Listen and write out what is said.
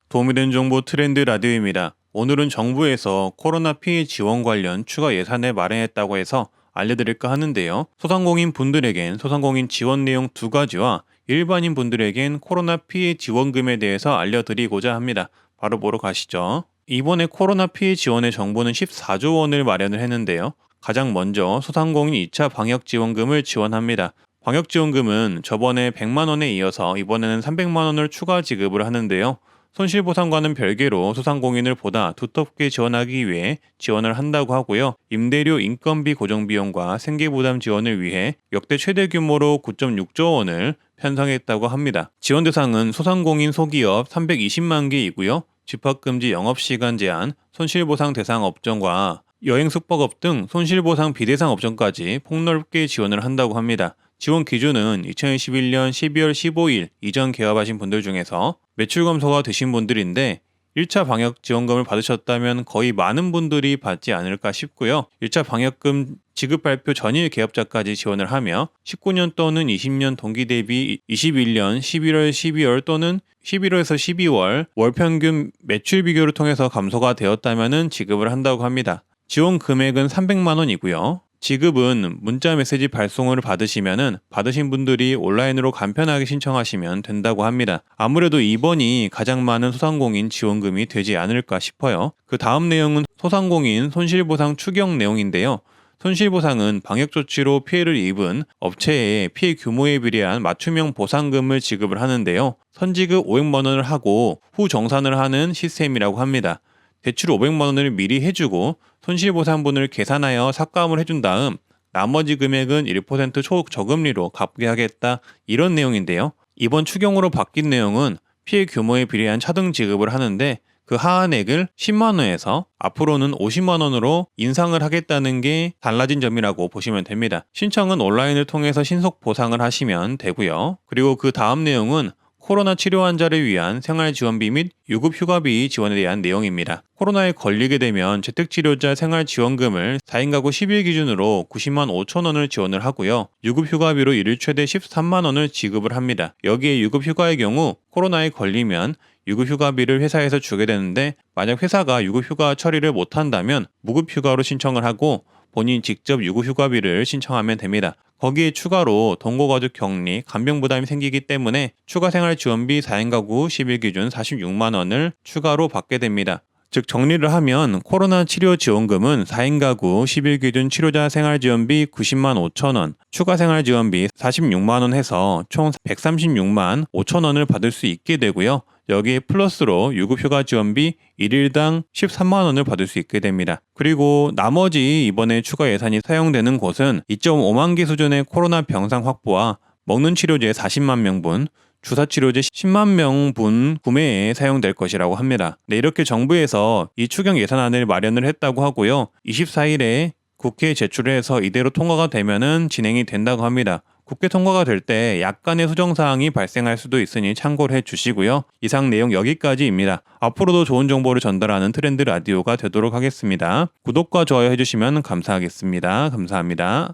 도움이 된 정보 트렌드 라디오입니다. 오늘은 정부에서 코로나 피해 지원 관련 추가 예산을 마련했다고 해서 알려드릴까 하는데요. 소상공인 분들에겐 소상공인 지원 내용 두 가지와 일반인 분들에겐 코로나 피해 지원금에 대해서 알려드리고자 합니다. 바로 보러 가시죠. 이번에 코로나 피해 지원의 정부는 14조 원을 마련을 했는데요. 가장 먼저 소상공인 2차 방역지원금을 지원합니다. 방역지원금은 저번에 100만 원에 이어서 이번에는 300만 원을 추가 지급을 하는데요. 손실보상과는 별개로 소상공인을 보다 두텁게 지원하기 위해 지원을 한다고 하고요. 임대료 인건비 고정비용과 생계부담 지원을 위해 역대 최대 규모로 9.6조 원을 편성했다고 합니다. 지원 대상은 소상공인 소기업 320만 개이고요. 집합금지 영업시간 제한, 손실보상 대상 업종과 여행 숙박업 등 손실보상 비대상 업종까지 폭넓게 지원을 한다고 합니다. 지원 기준은 2021년 12월 15일 이전 개업하신 분들 중에서 매출 감소가 되신 분들인데 1차 방역 지원금을 받으셨다면 거의 많은 분들이 받지 않을까 싶고요. 1차 방역금 지급 발표 전일 개업자까지 지원을 하며 19년 또는 20년 동기 대비 21년 11월 12월 또는 11월에서 12월 월 평균 매출 비교를 통해서 감소가 되었다면 지급을 한다고 합니다. 지원 금액은 300만 원이고요. 지급은 문자 메시지 발송을 받으시면은 받으신 분들이 온라인으로 간편하게 신청하시면 된다고 합니다. 아무래도 이번이 가장 많은 소상공인 지원금이 되지 않을까 싶어요. 그 다음 내용은 소상공인 손실보상 추경 내용인데요. 손실보상은 방역조치로 피해를 입은 업체의 피해 규모에 비례한 맞춤형 보상금을 지급을 하는데요. 선지급 500만 원을 하고 후 정산을 하는 시스템이라고 합니다. 대출 500만 원을 미리 해주고 손실보상분을 계산하여 삭감을 해준 다음 나머지 금액은 1% 초저금리로 갚게 하겠다 이런 내용인데요. 이번 추경으로 바뀐 내용은 피해 규모에 비례한 차등 지급을 하는데 그 하한액을 10만 원에서 앞으로는 50만 원으로 인상을 하겠다는 게 달라진 점이라고 보시면 됩니다. 신청은 온라인을 통해서 신속 보상을 하시면 되고요. 그리고 그 다음 내용은 코로나 치료 환자를 위한 생활지원비 및 유급휴가비 지원에 대한 내용입니다. 코로나에 걸리게 되면 재택치료자 생활지원금을 4인 가구 10일 기준으로 90만 5천 원을 지원을 하고요. 유급휴가비로 일일 최대 13만 원을 지급을 합니다. 여기에 유급휴가의 경우 코로나에 걸리면 유급휴가비를 회사에서 주게 되는데 만약 회사가 유급휴가 처리를 못한다면 무급휴가로 신청을 하고 본인 직접 유급휴가비를 신청하면 됩니다. 거기에 추가로 동거가족 격리, 간병부담이 생기기 때문에 추가 생활지원비 4인 가구 10일 기준 46만 원을 추가로 받게 됩니다. 즉 정리를 하면 코로나 치료 지원금은 4인 가구 10일 기준 치료자 생활지원비 90만 5천 원, 추가 생활지원비 46만 원 해서 총 136만 5천 원을 받을 수 있게 되고요. 여기에 플러스로 유급휴가 지원비 1일당 13만 원을 받을 수 있게 됩니다. 그리고 나머지 이번에 추가 예산이 사용되는 곳은 2.5만 개 수준의 코로나 병상 확보와 먹는 치료제 40만 명분, 주사치료제 10만 명분 구매에 사용될 것이라고 합니다. 네, 이렇게 정부에서 이 추경 예산안을 마련을 했다고 하고요. 24일에 국회에 제출을 해서 이대로 통과가 되면은 진행이 된다고 합니다. 국회 통과가 될 때 약간의 수정사항이 발생할 수도 있으니 참고를 해주시고요. 이상 내용 여기까지입니다. 앞으로도 좋은 정보를 전달하는 트렌드 라디오가 되도록 하겠습니다. 구독과 좋아요 해주시면 감사하겠습니다. 감사합니다.